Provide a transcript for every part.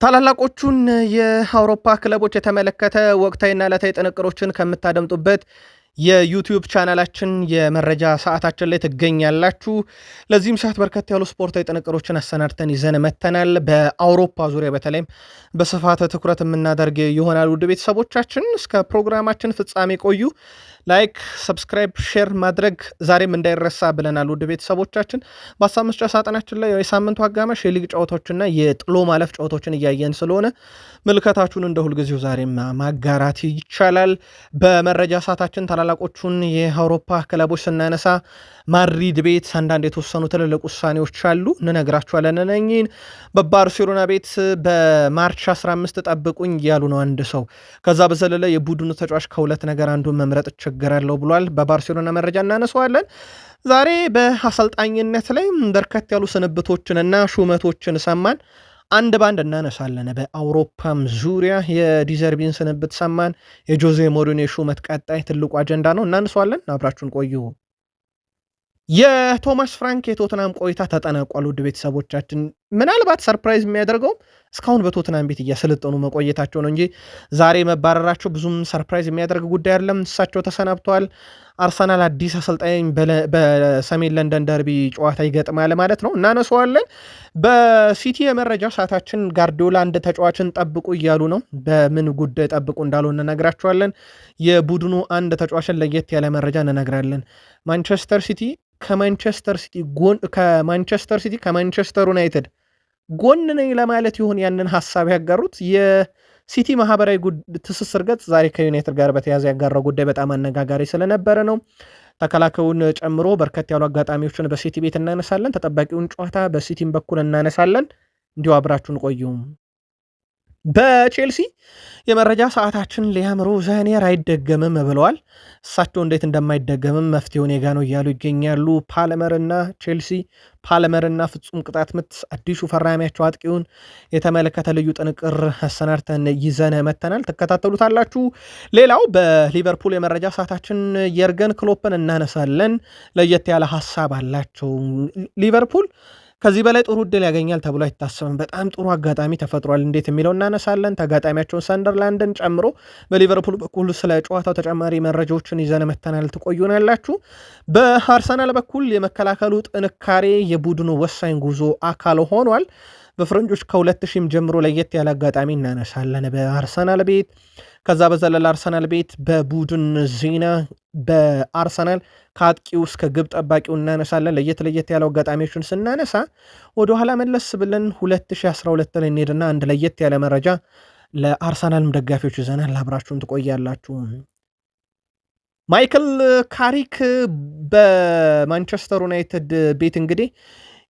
ታላላቆቹን የአውሮፓ ክለቦች የተመለከተ ወቅታዊና ዕለታዊ ጥንቅሮችን ከምታደምጡበት የዩቲዩብ ቻናላችን የመረጃ ሰዓታችን ላይ ትገኛላችሁ። ለዚህም ሰዓት በርከት ያሉ ስፖርታዊ ጥንቅሮችን አሰናድተን ይዘን መተናል። በአውሮፓ ዙሪያ በተለይም በስፋት ትኩረት የምናደርግ ይሆናል። ውድ ቤተሰቦቻችን እስከ ፕሮግራማችን ፍጻሜ ቆዩ። ላይክ፣ ሰብስክራይብ፣ ሼር ማድረግ ዛሬም እንዳይረሳ ብለናል። ውድ ቤተሰቦቻችን በሀሳብ መስጫ ሳጥናችን ላይ የሳምንቱ አጋማሽ የሊግ ጨዋታዎችና የጥሎ ማለፍ ጨዋታዎችን እያየን ስለሆነ ምልከታችሁን እንደ ሁልጊዜው ዛሬም ማጋራት ይቻላል። በመረጃ ሰዓታችን ታላላቆቹን የአውሮፓ ክለቦች ስናነሳ ማድሪድ ቤት አንዳንድ የተወሰኑ ትልልቅ ውሳኔዎች አሉ፣ እንነግራችኋለን። እነኚህን በባርሴሎና ቤት በማርች 15 ጠብቁኝ እያሉ ነው አንድ ሰው። ከዛ በዘለለ የቡድኑ ተጫዋች ከሁለት ነገር አንዱን መምረጥ ቸገራለሁ ብሏል። በባርሴሎና መረጃ እናነሳዋለን። ዛሬ በአሰልጣኝነት ላይ በርከት ያሉ ስንብቶችንና ሹመቶችን ሰማን። አንድ ባንድ እናነሳለን። በአውሮፓም ዙሪያ የዲዘርቢን ስንብት ሰማን። የጆዜ ሞሪኒዮ ሹመት ቀጣይ ትልቁ አጀንዳ ነው፣ እናነሳዋለን። አብራችሁን ቆዩ። የቶማስ ፍራንክ የቶትናም ቆይታ ተጠናቋል። ውድ ቤተሰቦቻችን ምናልባት ሰርፕራይዝ የሚያደርገውም እስካሁን በቶትናም ቤት እያሰለጠኑ መቆየታቸው ነው እንጂ ዛሬ መባረራቸው ብዙም ሰርፕራይዝ የሚያደርግ ጉዳይ አይደለም። እሳቸው ተሰናብተዋል። አርሰናል አዲስ አሰልጣኝ በሰሜን ለንደን ደርቢ ጨዋታ ይገጥማል ማለት ነው፣ እናነሳዋለን። በሲቲ የመረጃ ሰዓታችን ጋርዲዮላ አንድ ተጫዋችን ጠብቁ እያሉ ነው። በምን ጉዳይ ጠብቁ እንዳሉ እንነግራቸዋለን። የቡድኑ አንድ ተጫዋችን ለየት ያለ መረጃ እንነግራለን። ማንቸስተር ሲቲ ከማንቸስተር ዩናይትድ ጎን ነኝ ለማለት ይሆን ያንን ሀሳብ ያጋሩት? የሲቲ ማህበራዊ ትስስር ገጽ ዛሬ ከዩናይትድ ጋር በተያያዘ ያጋራው ጉዳይ በጣም አነጋጋሪ ስለነበረ ነው። ተከላካዩን ጨምሮ በርከት ያሉ አጋጣሚዎችን በሲቲ ቤት እናነሳለን። ተጠባቂውን ጨዋታ በሲቲም በኩል እናነሳለን። እንዲሁ አብራችሁን ቆዩም። በቼልሲ የመረጃ ሰዓታችን ሊያም ሮዛኒየር አይደገምም ብለዋል። እሳቸው እንዴት እንደማይደገምም መፍትሄውን የጋ ነው እያሉ ይገኛሉ። ፓልመርና ፍጹም ቅጣት ምት አዲሱ ፈራሚያቸው አጥቂውን የተመለከተ ልዩ ጥንቅር አሰናድተን ይዘን መተናል። ትከታተሉታላችሁ። ሌላው በሊቨርፑል የመረጃ ሰዓታችን የርገን ክሎፕን እናነሳለን። ለየት ያለ ሀሳብ አላቸው። ሊቨርፑል ከዚህ በላይ ጥሩ ዕድል ያገኛል ተብሎ አይታሰብም። በጣም ጥሩ አጋጣሚ ተፈጥሯል። እንዴት የሚለው እናነሳለን። ተጋጣሚያቸውን ሰንደርላንድን ጨምሮ በሊቨርፑል በኩል ስለ ጨዋታው ተጨማሪ መረጃዎችን ይዘን መተናል። ትቆዩናላችሁ። በአርሰናል በኩል የመከላከሉ ጥንካሬ የቡድኑ ወሳኝ ጉዞ አካል ሆኗል። በፈረንጆች ከ2000 ጀምሮ ለየት ያለ አጋጣሚ እናነሳለን በአርሰናል ቤት። ከዛ በዘለለ አርሰናል ቤት በቡድን ዜና በአርሰናል ከአጥቂው እስከ ግብ ጠባቂው እናነሳለን። ለየት ያለው አጋጣሚዎችን ስናነሳ ወደኋላ መለስ ብለን 2012 ላይ እንሄድና አንድ ለየት ያለ መረጃ ለአርሰናልም ደጋፊዎች ይዘናል። አብራችሁን ትቆያላችሁ። ማይክል ካሪክ በማንቸስተር ዩናይትድ ቤት እንግዲህ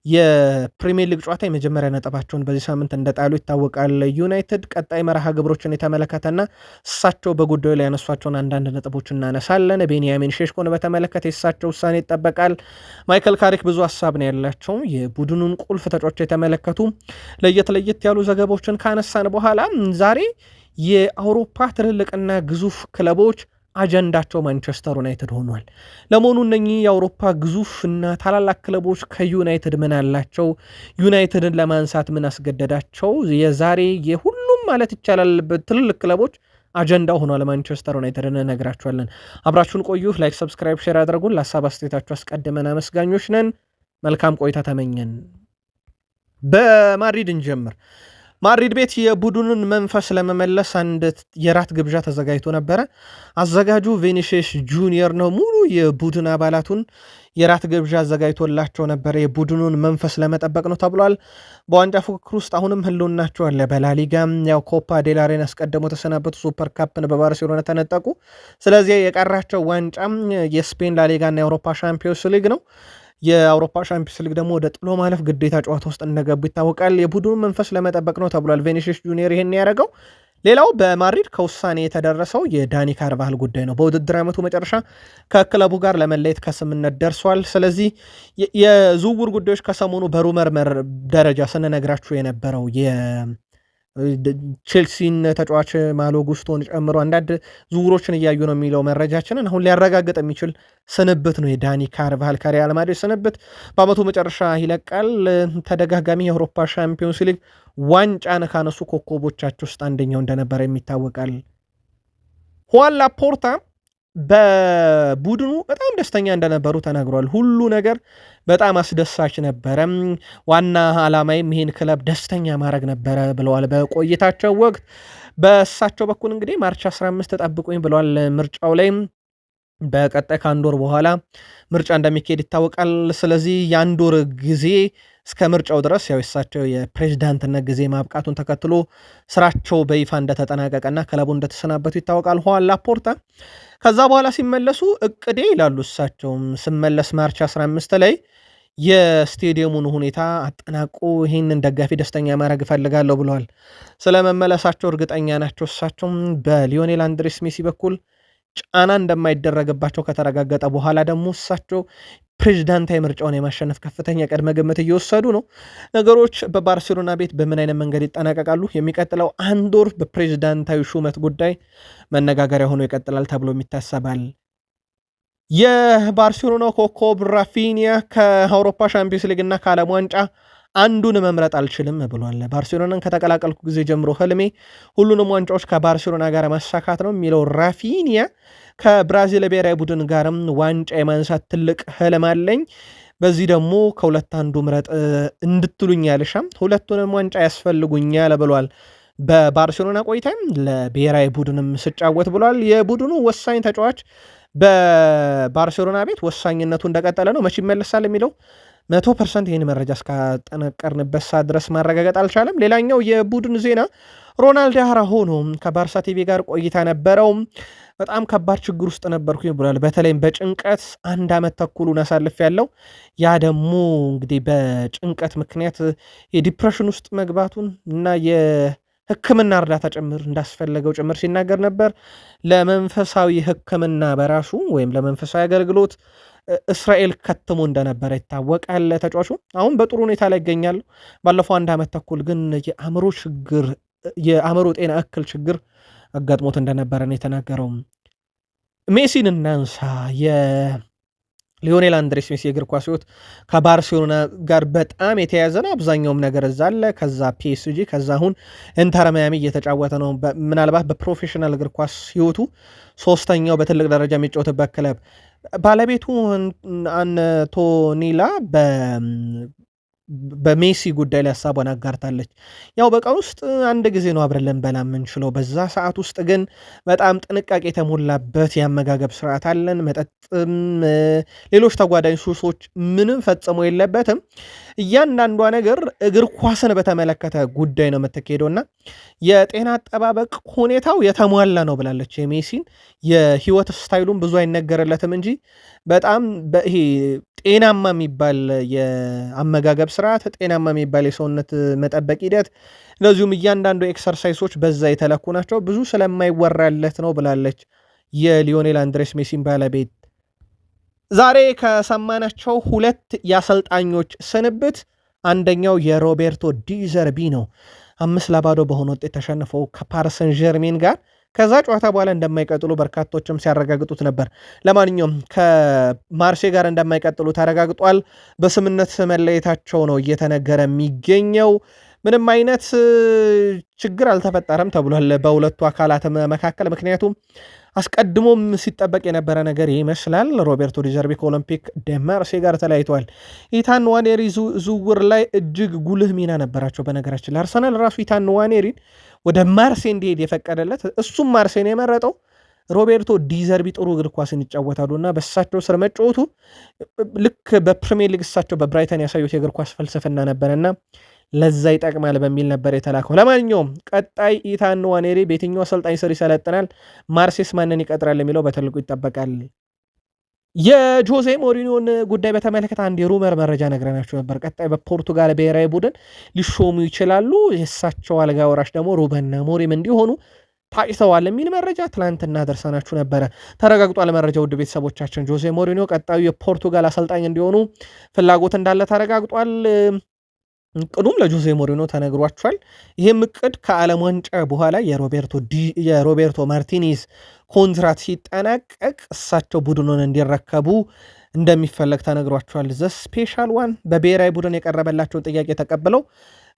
የፕሪሚየር ሊግ ጨዋታ የመጀመሪያ ነጥባቸውን በዚህ ሳምንት እንደጣሉ ይታወቃል። ዩናይትድ ቀጣይ መርሃ ግብሮችን የተመለከተና እሳቸው በጉዳዩ ላይ ያነሷቸውን አንዳንድ ነጥቦች እናነሳለን። ቤንያሚን ሼሽኮን በተመለከተ የእሳቸው ውሳኔ ይጠበቃል። ማይክል ካሪክ ብዙ ሀሳብ ነው ያላቸው። የቡድኑን ቁልፍ ተጫዋቾች የተመለከቱ ለየት ያሉ ዘገባዎችን ካነሳን በኋላ ዛሬ የአውሮፓ ትልልቅና ግዙፍ ክለቦች አጀንዳቸው ማንቸስተር ዩናይትድ ሆኗል። ለመሆኑ እነኚህ የአውሮፓ ግዙፍ እና ታላላቅ ክለቦች ከዩናይትድ ምን አላቸው? ዩናይትድን ለማንሳት ምን አስገደዳቸው? የዛሬ የሁሉም ማለት ይቻላል ትልልቅ ክለቦች አጀንዳው ሆኗል ማንቸስተር ዩናይትድ፣ እንነግራችኋለን። አብራችሁን ቆዩ። ላይክ፣ ሰብስክራይብ፣ ሼር አድርጉን። ለሀሳብ አስተያየታችሁ አስቀድመን አመስጋኞች ነን። መልካም ቆይታ ተመኘን። በማድሪድ እንጀምር። ማድሪድ ቤት የቡድኑን መንፈስ ለመመለስ አንድ የራት ግብዣ ተዘጋጅቶ ነበረ። አዘጋጁ ቪኒሲየስ ጁኒየር ነው። ሙሉ የቡድን አባላቱን የራት ግብዣ አዘጋጅቶላቸው ነበረ። የቡድኑን መንፈስ ለመጠበቅ ነው ተብሏል። በዋንጫ ፉክክር ውስጥ አሁንም ህልውናቸው አለ። በላሊጋም ያው ኮፓ ዴላሬን አስቀድሞ ተሰናበቱ። ሱፐር ካፕን በባርሴሎና ተነጠቁ። ስለዚህ የቀራቸው ዋንጫም የስፔን ላሊጋና የአውሮፓ ሻምፒዮንስ ሊግ ነው። የአውሮፓ ሻምፒዮንስ ሊግ ደግሞ ወደ ጥሎ ማለፍ ግዴታ ጨዋታ ውስጥ እንደገቡ ይታወቃል። የቡድኑ መንፈስ ለመጠበቅ ነው ተብሏል። ቪኒሲየስ ጁኒየር ይሄን ያደረገው። ሌላው በማድሪድ ከውሳኔ የተደረሰው የዳኒ ካርቫሃል ጉዳይ ነው። በውድድር ዓመቱ መጨረሻ ከክለቡ ጋር ለመለየት ከስምነት ደርሷል። ስለዚህ የዝውውር ጉዳዮች ከሰሞኑ በሩመር ደረጃ ስንነግራችሁ የነበረው ቼልሲን ተጫዋች ማሎ ጉስቶን ጨምሮ አንዳንድ ዝውውሮችን እያዩ ነው የሚለው መረጃችንን አሁን ሊያረጋግጥ የሚችል ስንብት ነው የዳኒ ካርቫሃል ከሪያል ማድሪድ ስንብት። በአመቱ መጨረሻ ይለቃል። ተደጋጋሚ የአውሮፓ ሻምፒዮንስ ሊግ ዋንጫን ካነሱ ኮከቦቻቸው ውስጥ አንደኛው እንደነበረ የሚታወቃል። ሁዋን ላፖርታ በቡድኑ በጣም ደስተኛ እንደነበሩ ተናግሯል። ሁሉ ነገር በጣም አስደሳች ነበረ፣ ዋና ዓላማይም ይህን ክለብ ደስተኛ ማድረግ ነበረ ብለዋል በቆይታቸው ወቅት። በእሳቸው በኩል እንግዲህ ማርች 15 ተጠብቁኝ ብለዋል። ምርጫው ላይም በቀጣይ ከአንድ ወር በኋላ ምርጫ እንደሚካሄድ ይታወቃል። ስለዚህ የአንድ ወር ጊዜ እስከ ምርጫው ድረስ ያው የሳቸው የፕሬዝዳንትነት ጊዜ ማብቃቱን ተከትሎ ስራቸው በይፋ እንደተጠናቀቀና ክለቡ እንደተሰናበቱ ይታወቃል። ሁዋን ላፖርታ ከዛ በኋላ ሲመለሱ እቅዴ ይላሉ እሳቸውም ስመለስ ማርች 15 ላይ የስቴዲየሙን ሁኔታ አጠናቆ ይህንን ደጋፊ ደስተኛ ማድረግ እፈልጋለሁ ብለዋል። ስለመመለሳቸው እርግጠኛ ናቸው። እሳቸውም በሊዮኔል አንድሬስ ሜሲ በኩል ጫና እንደማይደረግባቸው ከተረጋገጠ በኋላ ደግሞ እሳቸው ፕሬዚዳንታዊ ምርጫውን የማሸነፍ ከፍተኛ ቅድመ ግምት እየወሰዱ ነው። ነገሮች በባርሴሎና ቤት በምን አይነት መንገድ ይጠናቀቃሉ? የሚቀጥለው አንድ ወር በፕሬዚዳንታዊ ሹመት ጉዳይ መነጋገሪያ ሆኖ ይቀጥላል ተብሎ ይታሰባል። የባርሴሎናው ኮከብ ራፊኒያ ከአውሮፓ ሻምፒዮንስ ሊግ እና ከዓለም ዋንጫ አንዱን መምረጥ አልችልም ብሏል። ባርሴሎናን ከተቀላቀልኩ ጊዜ ጀምሮ ህልሜ ሁሉንም ዋንጫዎች ከባርሴሎና ጋር ማሳካት ነው የሚለው ራፊኒያ ከብራዚል ብሔራዊ ቡድን ጋርም ዋንጫ የማንሳት ትልቅ ህልም አለኝ። በዚህ ደግሞ ከሁለት አንዱ ምረጥ እንድትሉኝ ያልሻም ሁለቱንም ዋንጫ ያስፈልጉኛል ብሏል። በባርሴሎና ቆይታም ለብሔራዊ ቡድንም ስጫወት ብሏል። የቡድኑ ወሳኝ ተጫዋች በባርሴሎና ቤት ወሳኝነቱ እንደቀጠለ ነው። መቼ ይመለሳል የሚለው 100% ይህን መረጃ እስካጠነቀርንበት ሰዓት ድረስ ማረጋገጥ አልቻለም። ሌላኛው የቡድን ዜና ሮናልዶ አራውሆ ከባርሳ ቲቪ ጋር ቆይታ ነበረው። በጣም ከባድ ችግር ውስጥ ነበርኩኝ ብሏል። በተለይም በጭንቀት 1 ዓመት ተኩሉን አሳልፍ ያለው ያ ደግሞ እንግዲህ በጭንቀት ምክንያት የዲፕሬሽን ውስጥ መግባቱን እና የሕክምና እርዳታ ጭምር እንዳስፈለገው ጭምር ሲናገር ነበር። ለመንፈሳዊ ሕክምና በራሱ ወይም ለመንፈሳዊ አገልግሎት እስራኤል ከትሞ እንደነበረ ይታወቃል። ተጫዋቹ አሁን በጥሩ ሁኔታ ላይ ይገኛሉ። ባለፈው 1 ዓመት ተኩል ግን የአእምሮ ጤና እክል ችግር አጋጥሞት እንደነበረ ነው የተናገረው። ሜሲን እናንሳ። የሊዮኔል አንድሬስ ሜሲ የእግር ኳስ ህይወት ከባርሴሎና ጋር በጣም የተያያዘ ነው። አብዛኛውም ነገር እዛ አለ። ከዛ ፒኤስጂ፣ ከዛ አሁን ኢንተር ማያሚ እየተጫወተ ነው። ምናልባት በፕሮፌሽናል እግር ኳስ ህይወቱ 3ኛው በትልቅ ደረጃ የሚጫወትበት ክለብ። ባለቤቱ አንቶኒላ በሜሲ ጉዳይ ላይ ሀሳቧን አጋርታለች። ያው በቀን ውስጥ አንድ ጊዜ ነው አብረን ልንበላ የምንችለው። በዛ ሰዓት ውስጥ ግን በጣም ጥንቃቄ የተሞላበት የአመጋገብ ስርዓት አለን። መጠጥም ሌሎች ተጓዳኝ ሱሶች ምንም ፈጽሞ የለበትም። እያንዳንዷ ነገር እግር ኳስን በተመለከተ ጉዳይ ነው የምትካሄደው እና የጤና አጠባበቅ ሁኔታው የተሟላ ነው ብላለች። የሜሲን የህይወት ስታይሉን ብዙ አይነገርለትም እንጂ በጣም ይሄ ጤናማ የሚባል የአመጋገብ ስርዓት፣ ጤናማ የሚባል የሰውነት መጠበቅ ሂደት፣ እንደዚሁም እያንዳንዱ ኤክሰርሳይሶች በዛ የተለኩ ናቸው። ብዙ ስለማይወራለት ነው ብላለች የሊዮኔል አንድሬስ ሜሲን ባለቤት። ዛሬ ከሰማናቸው 2 የአሰልጣኞች ስንብት አንደኛው የሮቤርቶ ዲዘርቢ ነው። 5-0 በሆነ ውጤት ተሸንፈው ከፓሪሰን ጀርሜን ጋር ከዛ ጨዋታ በኋላ እንደማይቀጥሉ በርካቶችም ሲያረጋግጡት ነበር። ለማንኛውም ከማርሴ ጋር እንደማይቀጥሉ ተረጋግጧል። በስምነት መለየታቸው ነው እየተነገረ የሚገኘው። ምንም አይነት ችግር አልተፈጠረም ተብሏል በሁለቱ አካላት መካከል። ምክንያቱም አስቀድሞም ሲጠበቅ የነበረ ነገር ይመስላል። ሮቤርቶ ዲዘርቢ ከኦሎምፒክ ደ ማርሴ ጋር ተለያይተዋል። ኢታን ንዋኔሪ ዝውውር ላይ እጅግ ጉልህ ሚና ነበራቸው። በነገራችን ለአርሰናል ራሱ ኢታን ንዋኔሪን ወደ ማርሴ እንዲሄድ የፈቀደለት እሱም ማርሴን የመረጠው ሮቤርቶ ዲዘርቢ ጥሩ እግር ኳስን ይጫወታሉ እና በእሳቸው ስር መጫወቱ ልክ በፕሪሚየር ሊግ እሳቸው በብራይተን ያሳዩት የእግር ኳስ ፍልስፍና ነበርና ለዛ ይጠቅማል በሚል ነበር የተላከው። ለማንኛውም ቀጣይ ኢታን ንዋኔሪ በየትኛው አሰልጣኝ ስር ይሰለጥናል፣ ማርሴስ ማንን ይቀጥራል የሚለው በትልቁ ይጠበቃል። የጆዜ ሞሪኒዮን ጉዳይ በተመለከተ አንድ የሩመር መረጃ ነግረናችሁ ነበር። ቀጣይ በፖርቱጋል ብሔራዊ ቡድን ሊሾሙ ይችላሉ። የእሳቸው አልጋ ወራሽ ደግሞ ሩበን አሞሪም እንዲሆኑ ታጭተዋል የሚል መረጃ ትላንትና ደርሰናችሁ ነበረ። ተረጋግጧል መረጃ። ውድ ቤተሰቦቻችን ጆዜ ሞሪኒዮ ቀጣዩ የፖርቱጋል አሰልጣኝ እንዲሆኑ ፍላጎት እንዳለ ተረጋግጧል። እቅዱም ለጆዜ ሞሪኖ ተነግሯቸዋል። ይህም እቅድ ከዓለም ዋንጫ በኋላ የሮቤርቶ ማርቲኔዝ ኮንትራት ሲጠናቀቅ እሳቸው ቡድኑን እንዲረከቡ እንደሚፈለግ ተነግሯቸዋል። ዘ ስፔሻል ዋን በብሔራዊ ቡድን የቀረበላቸውን ጥያቄ ተቀብለው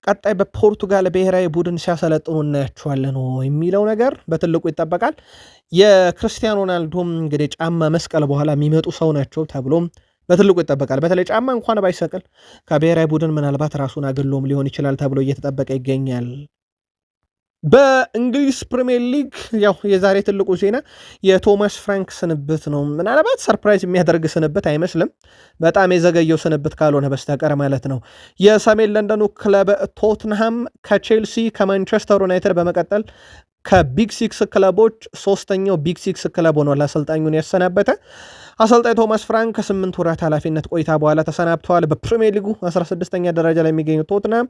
ቀጣይ በፖርቱጋል ብሔራዊ ቡድን ሲያሰለጥኑ እናያቸዋለን የሚለው ነገር በትልቁ ይጠበቃል። የክርስቲያኖ ሮናልዶም እንግዲህ ጫማ መስቀል በኋላ የሚመጡ ሰው ናቸው ተብሎም በትልቁ ይጠበቃል። በተለይ ጫማ እንኳን ባይሰቅል ከብሔራዊ ቡድን ምናልባት ራሱን አግሎም ሊሆን ይችላል ተብሎ እየተጠበቀ ይገኛል። በእንግሊዝ ፕሪሚየር ሊግ ያው የዛሬ ትልቁ ዜና የቶማስ ፍራንክ ስንብት ነው። ምናልባት ሰርፕራይዝ የሚያደርግ ስንብት አይመስልም፣ በጣም የዘገየው ስንብት ካልሆነ በስተቀር ማለት ነው። የሰሜን ለንደኑ ክለብ ቶትንሃም ከቼልሲ ከማንቸስተር ዩናይትድ በመቀጠል ከቢግ ሲክስ ክለቦች ሶስተኛው ቢግ ሲክስ ክለብ ሆኗል አሰልጣኙን ያሰናበተ። አሰልጣኝ ቶማስ ፍራንክ ከ8 ወራት ኃላፊነት ቆይታ በኋላ ተሰናብተዋል። በፕሪሚየር ሊጉ 16ኛ ደረጃ ላይ የሚገኙ ቶትንሃም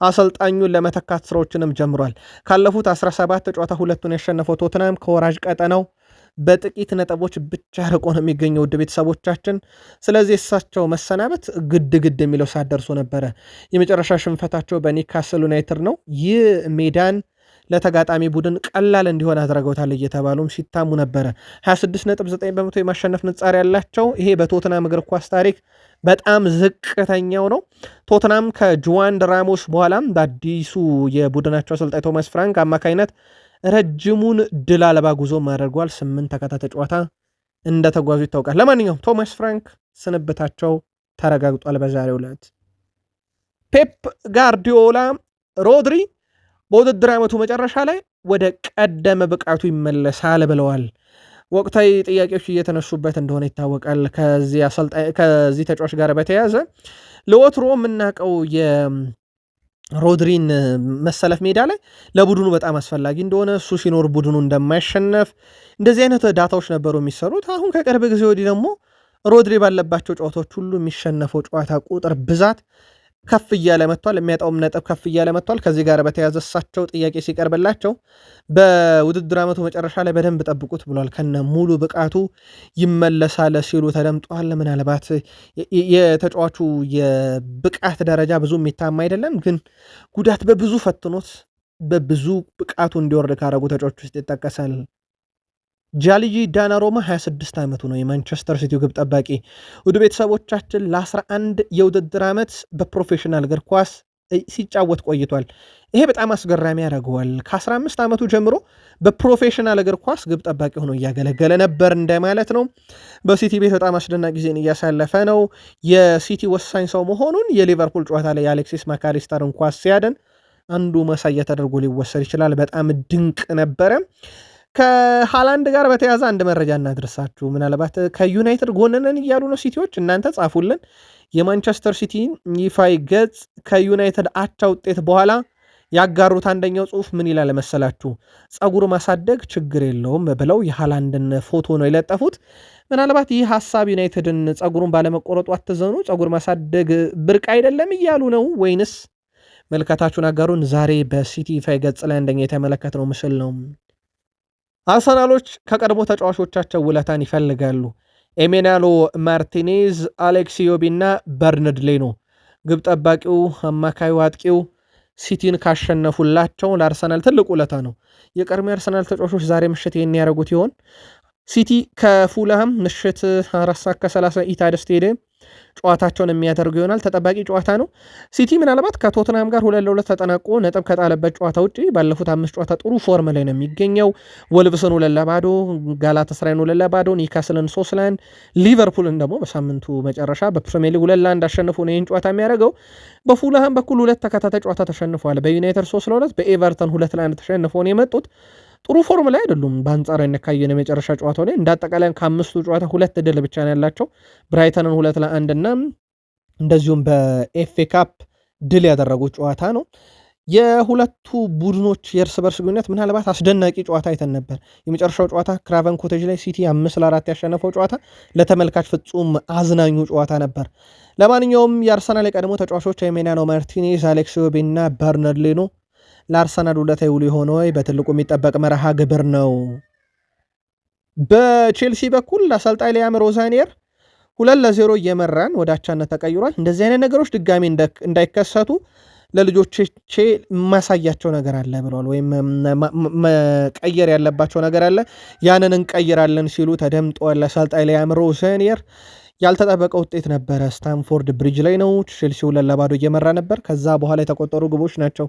አሰልጣኙን ለመተካት ስራዎችንም ጀምሯል። ካለፉት 17 ጨዋታ ሁለቱን ያሸነፈው ቶትንሃም ከወራጅ ቀጠናው በጥቂት ነጥቦች ብቻ ርቆ ነው የሚገኘው ውድ ቤተሰቦቻችን። ስለዚህ እሳቸው መሰናበት ግድ የሚለው ሰዓት ደርሶ ነበረ። የመጨረሻ ሽንፈታቸው በኒካስል ዩናይትድ ነው። ይህ ሜዳን ለተጋጣሚ ቡድን ቀላል እንዲሆን አድርገውታል እየተባሉም ሲታሙ ነበረ። 26.9 በመቶ የማሸነፍ ንጻሪ ያላቸው ይሄ በቶትናም እግር ኳስ ታሪክ በጣም ዝቅተኛው ነው። ቶትናም ከጁዋን ራሞስ በኋላም በአዲሱ የቡድናቸው አሰልጣኝ ቶማስ ፍራንክ አማካኝነት ረጅሙን ድል አልባ ጉዞም አድርጓል። 8 ተከታታይ ጨዋታ እንደተጓዙ ይታወቃል። ለማንኛውም ቶማስ ፍራንክ ስንብታቸው ተረጋግጧል በዛሬው ዕለት። ፔፕ ጋርዲዮላ ሮድሪ በውድድር ዓመቱ መጨረሻ ላይ ወደ ቀደመ ብቃቱ ይመለሳል ብለዋል። ወቅታዊ ጥያቄዎች እየተነሱበት እንደሆነ ይታወቃል። ከዚህ ተጫዋች ጋር በተያያዘ ለወትሮ የምናውቀው የሮድሪን መሰለፍ ሜዳ ላይ ለቡድኑ በጣም አስፈላጊ እንደሆነ፣ እሱ ሲኖር ቡድኑ እንደማይሸነፍ እንደዚህ አይነት ዳታዎች ነበሩ የሚሰሩት። አሁን ከቅርብ ጊዜ ወዲህ ደግሞ ሮድሪ ባለባቸው ጨዋታዎች ሁሉ የሚሸነፈው ጨዋታ ቁጥር ብዛት ከፍ እያለ መጥቷል። የሚያጣውም ነጥብ ከፍ እያለ መጥቷል። ከዚህ ጋር በተያያዘ እሳቸው ጥያቄ ሲቀርብላቸው በውድድር ዓመቱ መጨረሻ ላይ በደንብ ጠብቁት ብሏል። ከነ ሙሉ ብቃቱ ይመለሳል ሲሉ ተደምጧል። ምናልባት የተጫዋቹ የብቃት ደረጃ ብዙ የሚታማ አይደለም፣ ግን ጉዳት በብዙ ፈትኖት በብዙ ብቃቱ እንዲወርድ ካረጉ ተጫዋች ውስጥ ይጠቀሳል። ጃልጂ ዳናሮማ 26 ዓመቱ ነው። የማንቸስተር ሲቲው ግብ ጠባቂ። ውድ ቤተሰቦቻችን ለ11 የውድድር ዓመት በፕሮፌሽናል እግር ኳስ ሲጫወት ቆይቷል። ይሄ በጣም አስገራሚ ያደርገዋል። ከ15 ዓመቱ ጀምሮ በፕሮፌሽናል እግር ኳስ ግብ ጠባቂ ሆኖ እያገለገለ ነበር እንደማለት ነው። በሲቲ ቤት በጣም አስደናቂ ጊዜን እያሳለፈ ነው። የሲቲ ወሳኝ ሰው መሆኑን የሊቨርፑል ጨዋታ ላይ የአሌክሲስ ማካሊስተርን ኳስ ሲያድን አንዱ ማሳያ ተደርጎ ሊወሰድ ይችላል። በጣም ድንቅ ነበረ። ከሃላንድ ጋር በተያዘ አንድ መረጃ እናድርሳችሁ። ምናልባት ከዩናይትድ ጎንነን እያሉ ነው ሲቲዎች፣ እናንተ ጻፉልን። የማንቸስተር ሲቲ ይፋይ ገጽ ከዩናይትድ አቻ ውጤት በኋላ ያጋሩት አንደኛው ጽሑፍ ምን ይላል መሰላችሁ? ጸጉር ማሳደግ ችግር የለውም ብለው የሃላንድን ፎቶ ነው የለጠፉት። ምናልባት ይህ ሀሳብ ዩናይትድን ጸጉሩን ባለመቆረጡ አትዘኑ፣ ጸጉር ማሳደግ ብርቅ አይደለም እያሉ ነው ወይንስ? መልከታችሁን አጋሩን። ዛሬ በሲቲ ይፋይ ገጽ ላይ አንደኛ የተመለከትነው ምስል ነው። አርሰናሎች ከቀድሞ ተጫዋቾቻቸው ውለታን ይፈልጋሉ። ኤሜናሎ ማርቲኔዝ፣ አሌክስ ዮቢ እና በርንድሌ ነው። ግብ ጠባቂው፣ አማካዩ፣ አጥቂው ሲቲን ካሸነፉላቸው ለአርሰናል ትልቅ ውለታ ነው። የቀድሞ የአርሰናል ተጫዋቾች ዛሬ ምሽት ይህን ያደረጉት ይሆን? ሲቲ ከፉልሃም ምሽት 4:30 ኢታድ ስቴዲየም ጨዋታቸውን የሚያደርጉ ይሆናል። ተጠባቂ ጨዋታ ነው። ሲቲ ምናልባት ከቶትናም ጋር 2-2 ተጠናቆ ነጥብ ከጣለበት ጨዋታ ውጭ ባለፉት 5 ጨዋታ ጥሩ ፎርም ላይ ነው የሚገኘው። ወልቭስን 2-0፣ ጋላታሳራይን 2-0፣ ኒውካስልን 3-1፣ ሊቨርፑልን ደግሞ በሳምንቱ መጨረሻ በፕሪሚየር ሊግ 2-1 አሸንፎ ነው ይህን ጨዋታ የሚያደርገው። በፉልሃም በኩል 2 ተከታታይ ጨዋታ ተሸንፏል። በዩናይትድ 3-2፣ በኤቨርተን 2-1 ተሸንፎ ነው የመጡት። ጥሩ ፎርም ላይ አይደሉም። በአንጻራዊነት ካየን የመጨረሻ ጨዋታው ላይ እንዳጠቃላይ ከ5ቱ ጨዋታ 2 ድል ብቻ ነው ያላቸው። ብራይተንን 2-1 እና እንደዚሁም በኤፍኤ ካፕ ድል ያደረጉት ጨዋታ ነው። የሁለቱ ቡድኖች የእርስ በርስ ግንኙነት ምናልባት አስደናቂ ጨዋታ አይተን ነበር። የመጨረሻው ጨዋታ ክራቨን ኮቴጅ ላይ ሲቲ 5-4 ያሸነፈው ጨዋታ ለተመልካች ፍጹም አዝናኙ ጨዋታ ነበር። ለማንኛውም የአርሰናል የቀድሞ ተጫዋቾች ኤሜሊያኖ ማርቲኔዝ፣ አሌክስ ዮቢ እና በርናርድ ሌኖ ለአርሰናል ውለታ ይውሉ የሆነ ወይ በትልቁ የሚጠበቅ መርሃ ግብር ነው። በቼልሲ በኩል አሰልጣኝ ሊያም ሮዛኒየር 2-0 እየመራን ወደ አቻነት ተቀይሯል። እንደዚህ አይነት ነገሮች ድጋሚ እንዳይከሰቱ ለልጆቼ ማሳያቸው ነገር አለ ብለዋል። ወይም መቀየር ያለባቸው ነገር አለ፣ ያንን እንቀይራለን ሲሉ ተደምጠዋል። አሰልጣኝ ሊያም ሮዘኒየር ያልተጠበቀ ውጤት ነበረ። ስታንፎርድ ብሪጅ ላይ ነው ቼልሲ 2-0 እየመራ ነበር። ከዛ በኋላ የተቆጠሩ ግቦች ናቸው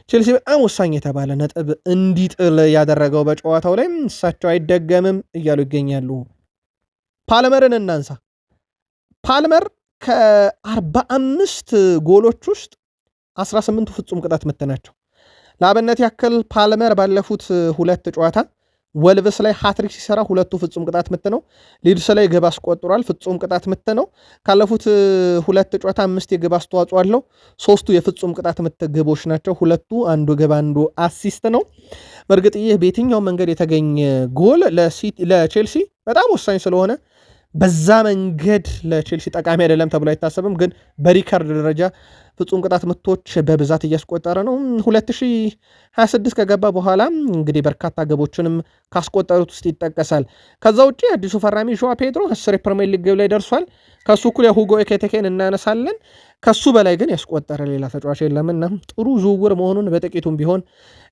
ቼልሲ በጣም ወሳኝ የተባለ ነጥብ እንዲጥል ያደረገው በጨዋታው ላይ። እሳቸው አይደገምም እያሉ ይገኛሉ። ፓልመርን እናንሳ። ፓልመር ከ45 ጎሎች ውስጥ 18ቱ ፍጹም ቅጣት ምት ናቸው። ለአብነት ያክል ፓልመር ባለፉት 2 ጨዋታ ወልቭስ ላይ ሃትሪክ ሲሰራ 2ቱ ፍጹም ቅጣት ምት ነው። ሊድስ ላይ ግብ አስቆጥሯል፣ ፍጹም ቅጣት ምት ነው። ካለፉት 2 ጨዋታ 5 የግብ አስተዋጽኦ አለው። 3ቱ የፍጹም ቅጣት ምት ግቦች ናቸው። 2ቱ አንዱ ግብ አንዱ አሲስት ነው። በእርግጥ ይህ በየትኛው መንገድ የተገኘ ጎል ለቼልሲ በጣም ወሳኝ ስለሆነ በዛ መንገድ ለቼልሲ ጠቃሚ አይደለም ተብሎ አይታሰብም። ግን በሪካርድ ደረጃ ፍጹም ቅጣት ምቶች በብዛት እያስቆጠረ ነው። 2026 ከገባ በኋላ እንግዲህ በርካታ ግቦችንም ካስቆጠሩት ውስጥ ይጠቀሳል። ከዛ ውጭ አዲሱ ፈራሚ ዦዋ ፔድሮ 10 የፕሪሚየር ሊግ ግብ ላይ ደርሷል። ከሱ እኩል የሁጎ ኤኪቲኬን እናነሳለን። ከሱ በላይ ግን ያስቆጠረ ሌላ ተጫዋች የለምና ጥሩ ዝውውር መሆኑን በጥቂቱም ቢሆን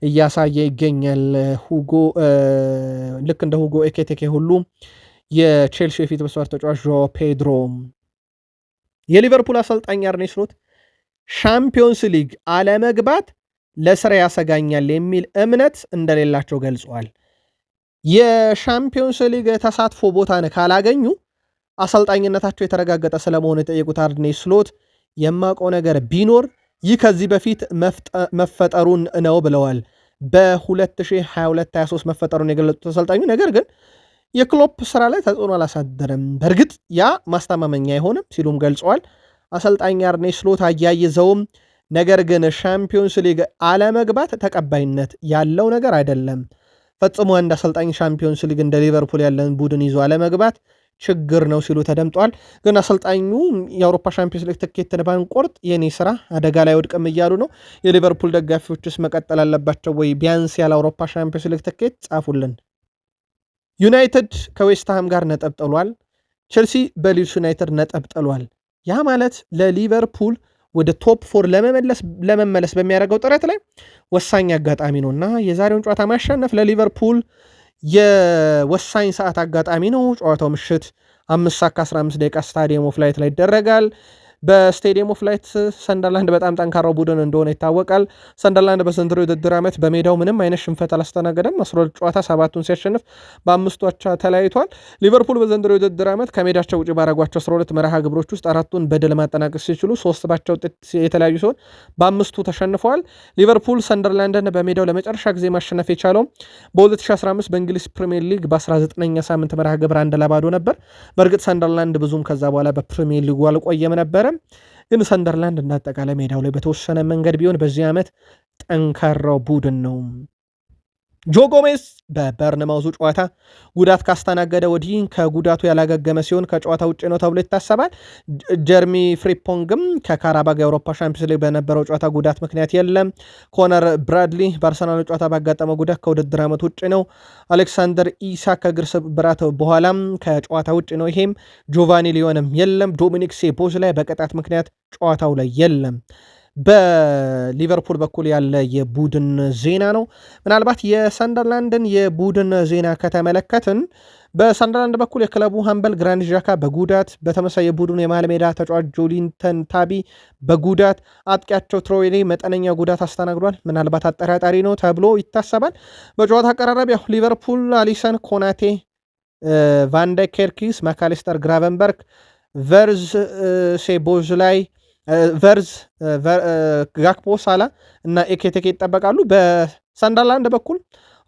እያሳየ ይገኛል። ሁጎ ልክ እንደ ሁጎ ኤኪቲኬ ሁሉ የቼልሲ የፊት መስመር ተጫዋች ዦዋ ፔድሮ። የሊቨርፑል አሰልጣኝ አርኔ ስሎት ሻምፒዮንስ ሊግ አለመግባት ለስራ ያሰጋኛል የሚል እምነት እንደሌላቸው ገልጸዋል። የሻምፒዮንስ ሊግ ተሳትፎ ቦታን ካላገኙ አሰልጣኝነታቸው የተረጋገጠ ስለመሆኑ የጠየቁት አርኔ ስሎት የማውቀው ነገር ቢኖር ይህ ከዚህ በፊት መፈጠሩን ነው ብለዋል። በ2022-23 መፈጠሩን የገለጹት አሰልጣኙ ነገር ግን የክሎፕ ስራ ላይ ተጽዕኖ አላሳደረም፣ በእርግጥ ያ ማስተማመኛ አይሆንም ሲሉም ገልጸዋል። አሰልጣኝ አርኔ ስሎት አያይዘውም ነገር ግን ሻምፒዮንስ ሊግ አለመግባት ተቀባይነት ያለው ነገር አይደለም፣ ፈጽሞ አንድ አሰልጣኝ ሻምፒዮንስ ሊግ እንደ ሊቨርፑል ያለን ቡድን ይዞ አለመግባት ችግር ነው ሲሉ ተደምጠዋል። ግን አሰልጣኙ የአውሮፓ ሻምፒዮንስ ሊግ ትኬትን ባንቆርጥ የኔ ስራ አደጋ ላይ ወድቅም እያሉ ነው። የሊቨርፑል ደጋፊዎችስ መቀጠል አለባቸው ወይ? ቢያንስ ያለ አውሮፓ ሻምፒዮንስ ሊግ ትኬት ጻፉልን። ዩናይትድ ከዌስትሃም ጋር ነጥብ ጥሏል። ቼልሲ በሊድስ ዩናይትድ ነጥብ ጥሏል። ያ ማለት ለሊቨርፑል ወደ ቶፕ 4 ለመመለስ በሚያደርገው ጥረት ላይ ወሳኝ አጋጣሚ ነው እና የዛሬውን ጨዋታ ማሸነፍ ለሊቨርፑል የወሳኝ ሰዓት አጋጣሚ ነው። ጨዋታው ምሽት 5:15 ስታዲየም ኦፍ ላይት ላይ ይደረጋል። በስቴዲየም ኦፍ ላይት ሰንደርላንድ በጣም ጠንካራው ቡድን እንደሆነ ይታወቃል። ሰንደርላንድ በዘንድሮ የውድድር ዓመት በሜዳው ምንም አይነት ሽንፈት አላስተናገደም። 12 ጨዋታ 7ቱን ሲያሸንፍ በ5ቱ አቻ ተለያይቷል። ሊቨርፑል በዘንድሮ የውድድር ዓመት ከሜዳቸው ውጭ ባረጓቸው 12 መርሃ ግብሮች ውስጥ 4ቱን በድል ማጠናቀቅ ሲችሉ 3 ባቻ ውጤት የተለያዩ ሲሆን በ5ቱ ተሸንፈዋል። ሊቨርፑል ሰንደርላንድን በሜዳው ለመጨረሻ ጊዜ ማሸነፍ የቻለው በ2015 በእንግሊዝ ፕሪሚየር ሊግ በ19ኛ ሳምንት መርሃ ግብር 1-0 ነበር። በእርግጥ ሰንደርላንድ ብዙም ከዛ በኋላ በፕሪሚየር ሊጉ አልቆየም ነበረ። ግን ሰንደርላንድ እንዳጠቃላይ ሜዳው ላይ በተወሰነ መንገድ ቢሆን በዚህ ዓመት ጠንካራው ቡድን ነው። ጆ ጎሜዝ በበርንማውዙ ጨዋታ ጉዳት ካስተናገደ ወዲህ ከጉዳቱ ያላገገመ ሲሆን ከጨዋታ ውጭ ነው ተብሎ ይታሰባል። ጀርሚ ፍሪፖንግም ከካራባግ የአውሮፓ ሻምፒዮንስ ሊግ በነበረው ጨዋታ ጉዳት ምክንያት የለም። ኮነር ብራድሊ በአርሰናል ጨዋታ ባጋጠመው ጉዳት ከውድድር ዓመት ውጭ ነው። አሌክሳንደር ኢሳክ ከእግር ስብራት በኋላም ከጨዋታ ውጭ ነው። ይሄም ጆቫኒ ሊዮንም የለም። ዶሚኒክ ሶቦስላይ በቅጣት ምክንያት ጨዋታው ላይ የለም። በሊቨርፑል በኩል ያለ የቡድን ዜና ነው። ምናልባት የሰንደርላንድን የቡድን ዜና ከተመለከትን በሰንደርላንድ በኩል የክለቡ ሃምበል ግራንድ ዣካ በጉዳት በተመሳይ የቡድኑ የመሃል ሜዳ ተጫዋች ጆሊንተን ታቢ በጉዳት አጥቂያቸው ትሮዌሌ መጠነኛ ጉዳት አስተናግዷል። ምናልባት አጠራጣሪ ነው ተብሎ ይታሰባል። በጨዋታ አቀራረብ ያው ሊቨርፑል አሊሰን፣ ኮናቴ፣ ቫንዳይክ፣ ኬርኪስ፣ ማካሊስተር፣ ግራቨንበርግ፣ ቨርዝ፣ ሶቦስላይ ቨርዝ፣ ጋክፖ፣ ሳላ እና ኤኬቴኬ ይጠበቃሉ። በሰንደርላንድ በኩል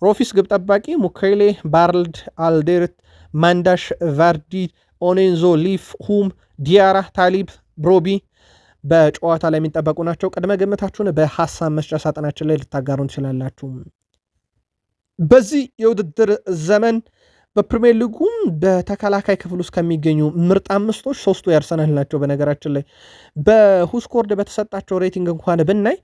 ሮፊስ ግብ ጠባቂ፣ ሙኬሌ፣ ባርልድ፣ አልዴርት፣ ማንዳሽ፣ ቫርዲ፣ ኦኔንዞ፣ ሊፍ፣ ሁም፣ ዲያራ፣ ታሊብ፣ ብሮቢ በጨዋታ ላይ የሚጠበቁ ናቸው። ቅድመ ግምታችሁን በሀሳብ መስጫ ሳጥናችን ላይ ልታጋሩ ትችላላችሁ። በዚህ የውድድር ዘመን በፕሪሚየር ሊጉም በተከላካይ ክፍል ውስጥ ከሚገኙ ምርጥ 5ቶች 3ቱ ያርሰናል ናቸው። በነገራችን ላይ በሁስኮርድ በተሰጣቸው ሬቲንግ እንኳን ብናይ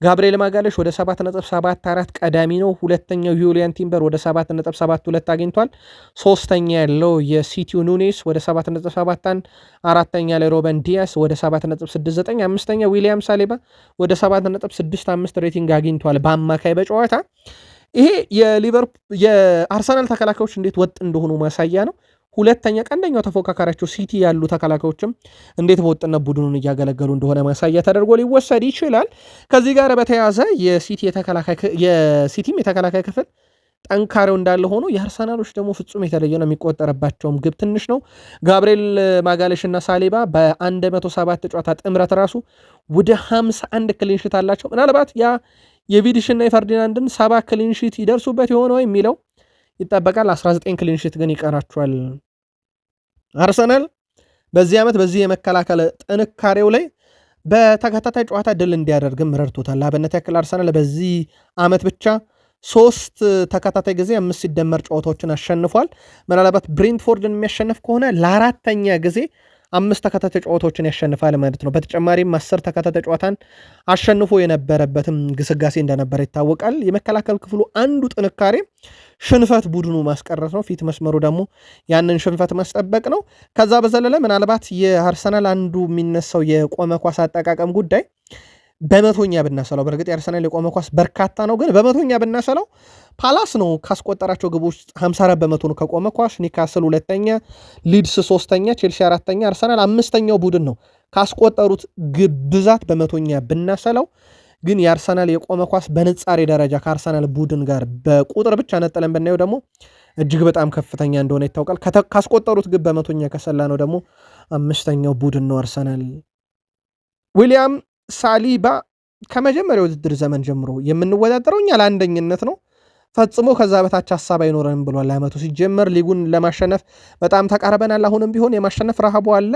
ጋብርኤል ማጋለሽ ወደ 7.74 ቀዳሚ ነው። ሁለተኛው ዩሊያን ቲምበር ወደ 7.72 አግኝቷል። ሶስተኛ ያለው የሲቲው ኑኔስ ወደ 7.71፣ አራተኛ ላይ ሮበን ዲያስ ወደ 7.69፣ አምስተኛ ዊሊያም ሳሌባ ወደ 7.65 ሬቲንግ አግኝቷል በአማካይ በጨዋታ። ይሄ የአርሰናል ተከላካዮች እንዴት ወጥ እንደሆኑ ማሳያ ነው። ሁለተኛ ቀንደኛው ተፎካካሪያቸው ሲቲ ያሉ ተከላካዮችም እንዴት በወጥነት ቡድኑን እያገለገሉ እንደሆነ ማሳያ ተደርጎ ሊወሰድ ይችላል። ከዚህ ጋር በተያያዘ የሲቲም የተከላካይ ክፍል ጠንካሬው እንዳለ ሆኖ የአርሰናሎች ደግሞ ፍጹም የተለየ ነው። የሚቆጠረባቸውም ግብ ትንሽ ነው። ጋብርኤል ማጋለሽ እና ሳሌባ በ107 ጨዋታ ጥምረት ራሱ ወደ 51 ክሊንሽት አላቸው። ምናልባት ያ የቪዲሽና የፈርዲናንድን 7 ክሊንሽት ይደርሱበት የሆነው የሚለው ይጠበቃል። 19 ክሊንሽት ግን ይቀራቸዋል። አርሰናል በዚህ ዓመት በዚህ የመከላከል ጥንካሬው ላይ በተከታታይ ጨዋታ ድል እንዲያደርግም ረድቶታል። ለአብነት ያክል አርሰናል በዚህ ዓመት ብቻ 3 ተከታታይ ጊዜ 5 ሲደመር ጨዋታዎችን አሸንፏል። ምናልባት ብሬንትፎርድን የሚያሸንፍ ከሆነ ለአራተኛ ጊዜ 5 ተከታታይ ጨዋታዎችን ያሸንፋል ማለት ነው። በተጨማሪም 10 ተከታታይ ጨዋታን አሸንፎ የነበረበትም ግስጋሴ እንደነበረ ይታወቃል። የመከላከል ክፍሉ አንዱ ጥንካሬ ሽንፈት ቡድኑ ማስቀረት ነው። ፊት መስመሩ ደግሞ ያንን ሽንፈት ማስጠበቅ ነው። ከዛ በዘለለ ምናልባት የአርሰናል አንዱ የሚነሳው የቆመ ኳስ አጠቃቀም ጉዳይ በመቶኛ ብናሰላው፣ በእርግጥ የአርሰናል የቆመ ኳስ በርካታ ነው፣ ግን በመቶኛ ብናሰላው ፓላስ ነው ካስቆጠራቸው ግቦች 54 በመቶ ነው ከቆመ ኳስ፣ ኒካስል ሁለተኛ፣ ሊድስ ሶስተኛ፣ ቼልሲ አራተኛ፣ አርሰናል አምስተኛው ቡድን ነው ካስቆጠሩት ግብ ብዛት በመቶኛ ብናሰላው። ግን የአርሰናል የቆመ ኳስ በንጻሬ ደረጃ ከአርሰናል ቡድን ጋር በቁጥር ብቻ ነጥለን ብናየው ደግሞ እጅግ በጣም ከፍተኛ እንደሆነ ይታወቃል። ካስቆጠሩት ግብ በመቶኛ ከሰላ ነው ደግሞ አምስተኛው ቡድን ነው አርሰናል። ዊሊያም ሳሊባ ከመጀመሪያ ውድድር ዘመን ጀምሮ የምንወዳደረው እኛ ለአንደኝነት ነው፣ ፈጽሞ ከዛ በታች ሀሳብ አይኖረንም ብሏል። ዓመቱ ሲጀመር ሊጉን ለማሸነፍ በጣም ተቃርበናል። አሁንም ቢሆን የማሸነፍ ረሃቡ አለ።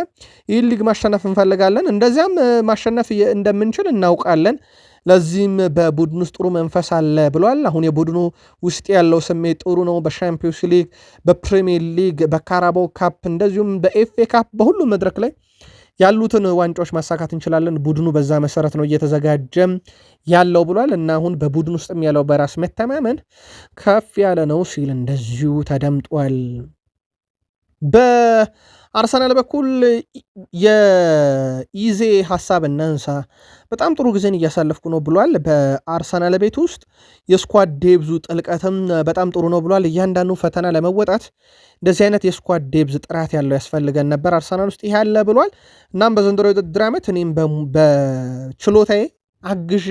ይህን ሊግ ማሸነፍ እንፈልጋለን፣ እንደዚያም ማሸነፍ እንደምንችል እናውቃለን። ለዚህም በቡድን ውስጥ ጥሩ መንፈስ አለ ብሏል። አሁን የቡድኑ ውስጥ ያለው ስሜት ጥሩ ነው። በሻምፒዮንስ ሊግ፣ በፕሪሚየር ሊግ፣ በካራባው ካፕ እንደዚሁም በኤፍኤ ካፕ በሁሉም መድረክ ላይ ያሉትን ዋንጫዎች ማሳካት እንችላለን። ቡድኑ በዛ መሰረት ነው እየተዘጋጀም ያለው ብሏል። እና አሁን በቡድን ውስጥም ያለው በራስ መተማመን ከፍ ያለ ነው ሲል እንደዚሁ ተደምጧል። በአርሰናል በኩል የኢዜ ሀሳብ እናንሳ። በጣም ጥሩ ጊዜን እያሳለፍኩ ነው ብሏል። በአርሰናል ቤት ውስጥ የስኳድ ዴብዙ ጥልቀትም በጣም ጥሩ ነው ብሏል። እያንዳንዱ ፈተና ለመወጣት እንደዚህ አይነት የስኳድ ዴብዝ ጥራት ያለው ያስፈልገን ነበር አርሰናል ውስጥ ይህ ያለ ብሏል። እናም በዘንድሮ የውድድር ዓመት እኔም በችሎታዬ አግዤ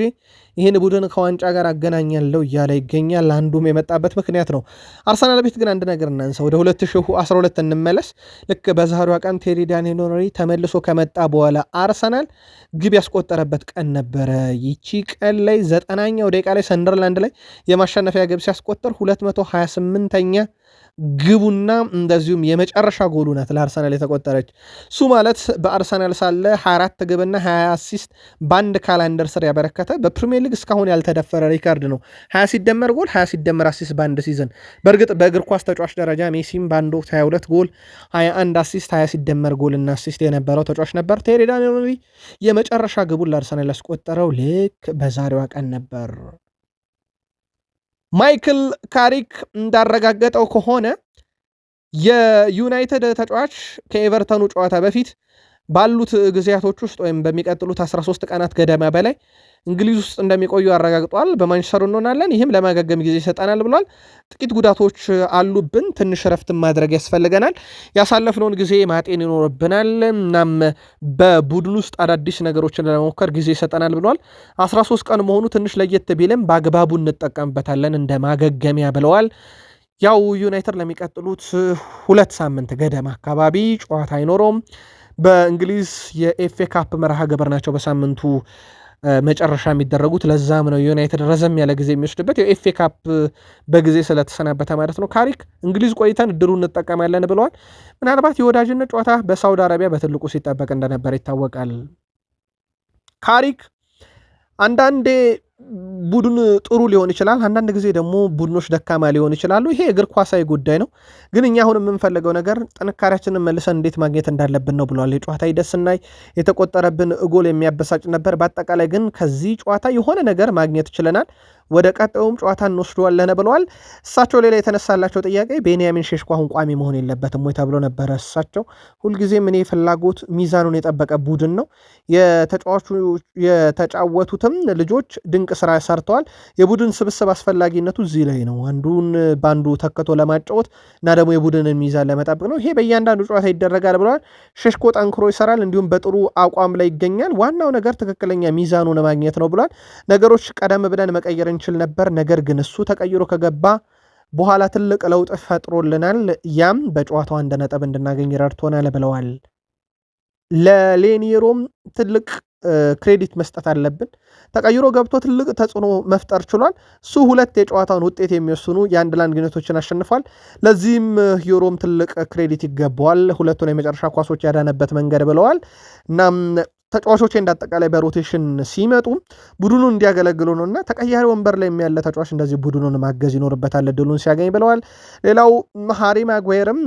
ይህን ቡድን ከዋንጫ ጋር አገናኛለሁ እያለ ይገኛል። አንዱም የመጣበት ምክንያት ነው። አርሰናል ቤት ግን አንድ ነገር እናንሳ። ወደ 2012 እንመለስ። ልክ በዛሬዋ ቀን ቴሪ ዳንኤል ሄንሪ ተመልሶ ከመጣ በኋላ አርሰናል ግብ ያስቆጠረበት ቀን ነበረ። ይቺ ቀን ላይ 90ኛው ደቂቃ ላይ ሰንደርላንድ ላይ የማሸነፊያ ግብ ሲያስቆጠር 228ኛ ግቡና እንደዚሁም የመጨረሻ ጎሉ ናት ለአርሰናል የተቆጠረች። እሱ ማለት በአርሰናል ሳለ 24 ግብና 20 አሲስት በአንድ ካላንደር ስር ያበረከተ በፕሪሚየር ሊግ እስካሁን ያልተደፈረ ሪካርድ ነው። 20 ሲደመር ጎል 20 ሲደመር አሲስት በአንድ ሲዝን። በእርግጥ በእግር ኳስ ተጫዋች ደረጃ ሜሲም በአንድ ወቅት 22 ጎል 21 አሲስት 20 ሲደመር ጎል እና አሲስት የነበረው ተጫዋች ነበር። ቴሪ ዳንኤል የመጨረሻ ግቡን ለአርሰናል ያስቆጠረው ልክ በዛሬዋ ቀን ነበር። ማይክል ካሪክ እንዳረጋገጠው ከሆነ የዩናይትድ ተጫዋች ከኤቨርተኑ ጨዋታ በፊት ባሉት ጊዜያቶች ውስጥ ወይም በሚቀጥሉት 13 ቀናት ገደማ በላይ እንግሊዝ ውስጥ እንደሚቆዩ አረጋግጧል። በማንቸስተር እንሆናለን፣ ይህም ለማገገም ጊዜ ይሰጠናል ብሏል። ጥቂት ጉዳቶች አሉብን፣ ትንሽ ረፍትን ማድረግ ያስፈልገናል፣ ያሳለፍነውን ጊዜ ማጤን ይኖርብናል፣ እናም በቡድን ውስጥ አዳዲስ ነገሮችን ለመሞከር ጊዜ ይሰጠናል ብሏል። 13 ቀን መሆኑ ትንሽ ለየት ቢልም በአግባቡ እንጠቀምበታለን እንደ ማገገሚያ ብለዋል። ያው ዩናይትድ ለሚቀጥሉት 2 ሳምንት ገደማ አካባቢ ጨዋታ አይኖረውም። በእንግሊዝ የኤፍኤ ካፕ መርሃ ግብር ናቸው በሳምንቱ መጨረሻ የሚደረጉት። ለዛም ነው ዩናይትድ ረዘም ያለ ጊዜ የሚወስድበት የኤፍኤ ካፕ በጊዜ ስለተሰናበተ ማለት ነው። ካሪክ እንግሊዝ ቆይተን እድሉ እንጠቀማለን ብለዋል። ምናልባት የወዳጅነት ጨዋታ በሳውዲ አረቢያ በትልቁ ሲጠበቅ እንደነበር ይታወቃል። ካሪክ አንዳንዴ ቡድን ጥሩ ሊሆን ይችላል። አንዳንድ ጊዜ ደግሞ ቡድኖች ደካማ ሊሆን ይችላሉ። ይሄ እግር ኳሳዊ ጉዳይ ነው። ግን እኛ አሁን የምንፈልገው ነገር ጥንካሬያችንን መልሰን እንዴት ማግኘት እንዳለብን ነው ብለዋል። የጨዋታ ሂደት ስናይ የተቆጠረብን ጎል የሚያበሳጭ ነበር። በአጠቃላይ ግን ከዚህ ጨዋታ የሆነ ነገር ማግኘት ችለናል፣ ወደ ቀጣዩም ጨዋታ እንወስደዋለን ብለዋል። እሳቸው ሌላ የተነሳላቸው ጥያቄ ቤንያሚን ሼሽኮ አሁን ቋሚ መሆን የለበትም ወይ ተብሎ ነበረ። እሳቸው ሁልጊዜም እኔ ፍላጎት ሚዛኑን የጠበቀ ቡድን ነው የተጫወቱትም ልጆች ድንቅ ስራ ሰርተዋል። የቡድን ስብስብ አስፈላጊነቱ እዚህ ላይ ነው። አንዱን በአንዱ ተክቶ ለማጫወት እና ደግሞ የቡድንን ሚዛን ለመጠበቅ ነው። ይሄ በእያንዳንዱ ጨዋታ ይደረጋል ብለዋል። ሼሽኮ ጠንክሮ ይሰራል፣ እንዲሁም በጥሩ አቋም ላይ ይገኛል። ዋናው ነገር ትክክለኛ ሚዛኑን ማግኘት ነው ብሏል። ነገሮች ቀደም ብለን መቀየር እንችል ነበር፣ ነገር ግን እሱ ተቀይሮ ከገባ በኋላ ትልቅ ለውጥ ፈጥሮልናል። ያም በጨዋታው አንድ ነጥብ እንድናገኝ ረድቶናል ብለዋል። ለሌኒየሮም ትልቅ ክሬዲት መስጠት አለብን። ተቀይሮ ገብቶ ትልቅ ተጽዕኖ መፍጠር ችሏል። እሱ ሁለት የጨዋታውን ውጤት የሚወስኑ የአንድ ለአንድ ግንኙነቶችን አሸንፏል። ለዚህም ዮሮም ትልቅ ክሬዲት ይገባዋል። ሁለቱን የመጨረሻ ኳሶች ያዳነበት መንገድ ብለዋል። እናም ተጫዋቾች እንዳጠቃላይ በሮቴሽን ሲመጡ ቡድኑ እንዲያገለግሉ ነው እና ተቀያሪ ወንበር ላይ ያለ ተጫዋች እንደዚህ ቡድኑን ማገዝ ይኖርበታል እድሉን ሲያገኝ ብለዋል። ሌላው ሃሪ ማጓየርም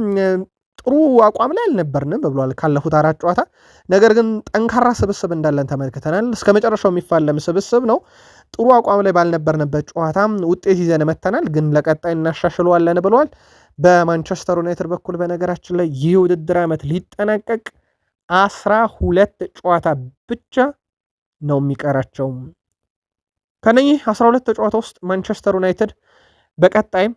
ጥሩ አቋም ላይ አልነበርንም ብሏል ካለፉት 4 ጨዋታ። ነገር ግን ጠንካራ ስብስብ እንዳለን ተመልክተናል። እስከ መጨረሻው የሚፋለም ስብስብ ነው። ጥሩ አቋም ላይ ባልነበርንበት ጨዋታ ውጤት ይዘን መተናል፣ ግን ለቀጣይ እናሻሽለዋለን ብለዋል። በማንቸስተር ዩናይትድ በኩል በነገራችን ላይ ይህ ውድድር ዓመት ሊጠናቀቅ 12 ጨዋታ ብቻ ነው የሚቀራቸው። ከነኚህ 12 ጨዋታ ውስጥ ማንቸስተር ዩናይትድ በቀጣይም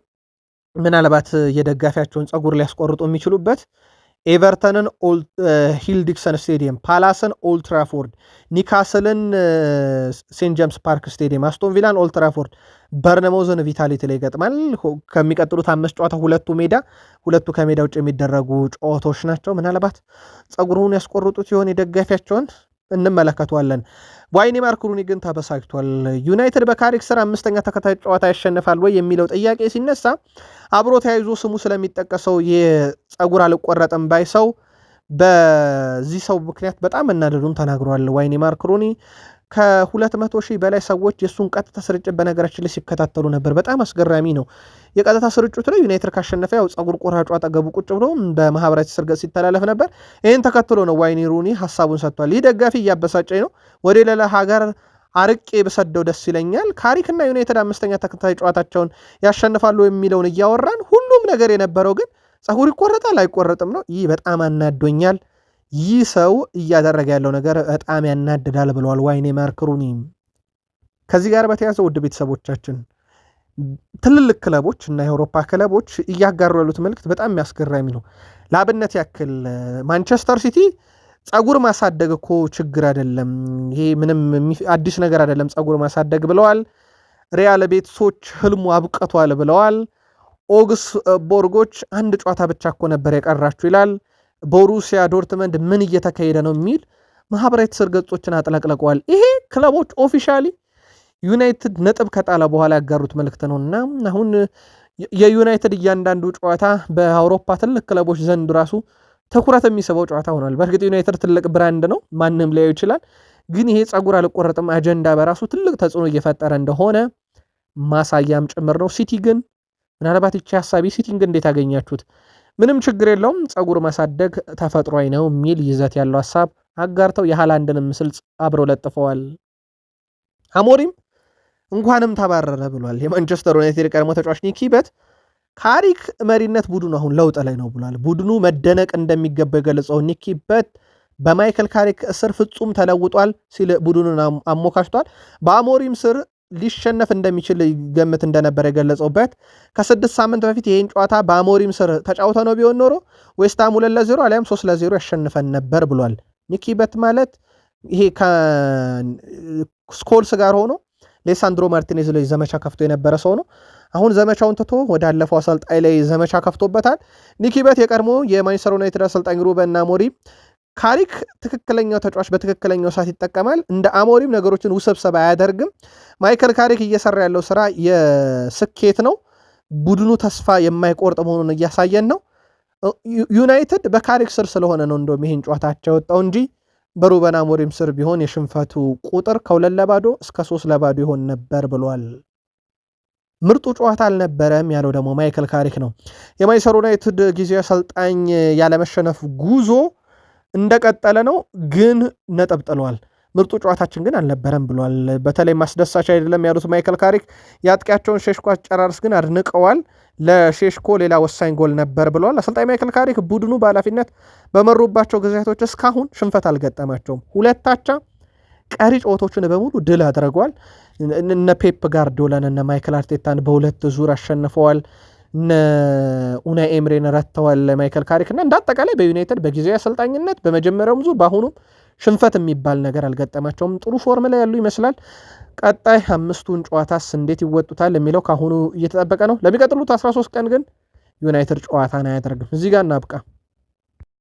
ምናልባት የደጋፊያቸውን ጸጉር ሊያስቆርጡ የሚችሉበት ኤቨርተንን ሂል ዲክሰን ስቴዲየም፣ ፓላስን ኦልትራፎርድ፣ ኒካስልን ሴንት ጄምስ ፓርክ ስቴዲየም፣ አስቶን ቪላን ኦልትራፎርድ፣ በርነሞዝን ቪታሊቲ ላይ ይገጥማል። ከሚቀጥሉት 5 ጨዋታ ሁለቱ ከሜዳ ውጭ የሚደረጉ ጨዋታዎች ናቸው። ምናልባት ጸጉሩን ያስቆርጡት ሲሆን የደጋፊያቸውን እንመለከተዋለን። ዋይኔ ማርክ ሩኒ ግን ተበሳጭቷል። ዩናይትድ በካሪክ ስር 5ኛ ተከታይ ጨዋታ ያሸንፋል ወይ የሚለው ጥያቄ ሲነሳ አብሮ ተያይዞ ስሙ ስለሚጠቀሰው የጸጉር አልቆረጥም ባይ ሰው በዚህ ሰው ምክንያት በጣም እናደዱን ተናግሯል። ዋይኔ ማርክ ሩኒ ከ200,000 በላይ ሰዎች የእሱን ቀጥታ ስርጭት በነገራችን ላይ ሲከታተሉ ነበር። በጣም አስገራሚ ነው። የቀጥታ ስርጭቱ ላይ ዩናይትድ ካሸነፈ ያው ጸጉር ቆራጩ አጠገቡ ቁጭ ብሎ በማህበራዊ ትስስር ገጽ ሲተላለፍ ነበር። ይህን ተከትሎ ነው ዋይኔ ሩኒ ሀሳቡን ሰጥቷል። ይህ ደጋፊ እያበሳጨኝ ነው፣ ወደ ሌላ ሀገር አርቄ በሰደው ደስ ይለኛል። ካሪክና ዩናይትድ 5ኛ ተከታታይ ጨዋታቸውን ያሸንፋሉ የሚለውን እያወራን ሁሉም ነገር የነበረው ግን ጸጉር ይቆረጣል አይቆረጥም ነው። ይህ በጣም አናዶኛል። ይህ ሰው እያደረገ ያለው ነገር በጣም ያናድዳል ብለዋል ዋይኔ ማርክ ሩኒ። ከዚህ ጋር በተያያዘ ውድ ቤተሰቦቻችን ትልልቅ ክለቦች እና የአውሮፓ ክለቦች እያጋሩ ያሉት መልእክት በጣም የሚያስገራሚ ነው። ለአብነት ያክል ማንቸስተር ሲቲ ጸጉር ማሳደግ እኮ ችግር አይደለም፣ ይሄ ምንም አዲስ ነገር አይደለም ጸጉር ማሳደግ ብለዋል። ሪያል ቤቲሶች ህልሙ አብቅቷል ብለዋል። ኦግስቦርጎች አንድ ጨዋታ ብቻ እኮ ነበር የቀራችሁ ይላል። ቦሩሲያ ዶርትመንድ ምን እየተካሄደ ነው የሚል ማህበራዊ ትስስር ገጾችን አጥለቅለቀዋል። ይሄ ክለቦች ኦፊሻሊ ዩናይትድ ነጥብ ከጣለ በኋላ ያጋሩት መልእክት ነውና አሁን የዩናይትድ እያንዳንዱ ጨዋታ በአውሮፓ ትልቅ ክለቦች ዘንድ ራሱ ትኩረት የሚስበው ጨዋታ ሆኗል። በእርግጥ ዩናይትድ ትልቅ ብራንድ ነው፣ ማንም ሊያዩ ይችላል። ግን ይሄ ጸጉር አልቆረጥም አጀንዳ በራሱ ትልቅ ተጽዕኖ እየፈጠረ እንደሆነ ማሳያም ጭምር ነው። ሲቲ ግን ምናልባት ይቺ ሀሳቢ ሲቲን ግን እንዴት አገኛችሁት? ምንም ችግር የለውም ጸጉር ማሳደግ ተፈጥሯዊ ነው የሚል ይዘት ያለው ሀሳብ አጋርተው የሃላንድን ምስል አብረው ለጥፈዋል። አሞሪም እንኳንም ተባረረ ብሏል። የማንቸስተር ዩናይትድ ቀድሞ ተጫዋች ኒኪ በት ካሪክ መሪነት ቡድኑ አሁን ለውጥ ላይ ነው ብሏል። ቡድኑ መደነቅ እንደሚገባ የገለጸው ኒኪ በት በማይክል ካሪክ ስር ፍጹም ተለውጧል ሲል ቡድኑን አሞካሽቷል። በአሞሪም ስር ሊሸነፍ እንደሚችል ገምት እንደነበር የገለጸውበት ከ6 ሳምንት በፊት ይህን ጨዋታ በአሞሪም ስር ተጫውተ ነው ቢሆን ኖሮ ዌስትሃም 2-0 አሊያም 3-0 ያሸንፈን ነበር ብሏል። ኒኪ በት ማለት ይሄ ከስኮልስ ጋር ሆኖ ሌሳንድሮ ማርቲኔዝ ላይ ዘመቻ ከፍቶ የነበረ ሰው ነው። አሁን ዘመቻውን ትቶ ወደ አለፈው አሰልጣኝ ላይ ዘመቻ ከፍቶበታል። ኒኪ በት የቀድሞ የማንቸስተር ዩናይትድ አሰልጣኝ ሩበን አሞሪም ካሪክ ትክክለኛው ተጫዋች በትክክለኛው ሰዓት ይጠቀማል፣ እንደ አሞሪም ነገሮችን ውስብስብ አያደርግም። ማይከል ካሪክ እየሰራ ያለው ስራ የስኬት ነው። ቡድኑ ተስፋ የማይቆርጥ መሆኑን እያሳየን ነው። ዩናይትድ በካሪክ ስር ስለሆነ ነው እንደውም ይህን ጨዋታቸው የወጣው እንጂ በሩበን አሞሪም ስር ቢሆን የሽንፈቱ ቁጥር ከ2-0 እስከ 3-0 ይሆን ነበር ብሏል። ምርጡ ጨዋታ አልነበረም ያለው ደግሞ ማይክል ካሪክ ነው። የማንቸስተር ዩናይትድ ጊዜያዊ አሰልጣኝ ያለመሸነፍ ጉዞ እንደቀጠለ ነው፣ ግን ነጥብ ጥሏል። ምርጡ ጨዋታችን ግን አልነበረም ብሏል። በተለይ ማስደሳች አይደለም ያሉት ማይክል ካሪክ የአጥቂያቸውን ሼሽኮ አጨራረስ ግን አድንቀዋል። ለሼሽኮ ሌላ ወሳኝ ጎል ነበር ብለዋል። አሰልጣኝ ማይክል ካሪክ ቡድኑ በኃላፊነት በመሩባቸው ጊዜያቶች እስካሁን ሽንፈት አልገጠማቸውም። 2 አቻ፣ ቀሪ ጨዋታዎችን በሙሉ ድል አድርገዋል። እነ ፔፕ ጋርዲዮላን እነ ማይክል አርቴታን በ2 ዙር አሸንፈዋል። እነ ኡናይ ኤምሬን ረድተዋል ማይክል ካሪክ እና እንዳጠቃላይ በዩናይትድ በጊዜያዊ አሰልጣኝነት በመጀመሪያውም ዙር በአሁኑም ሽንፈት የሚባል ነገር አልገጠማቸውም። ጥሩ ፎርም ላይ ያሉ ይመስላል። ቀጣይ 5ቱን ጨዋታስ እንዴት ይወጡታል የሚለው ካሁኑ እየተጠበቀ ነው። ለሚቀጥሉት 13 ቀን ግን ዩናይትድ ጨዋታን አያደርግም። እዚህ ጋር እናብቃ።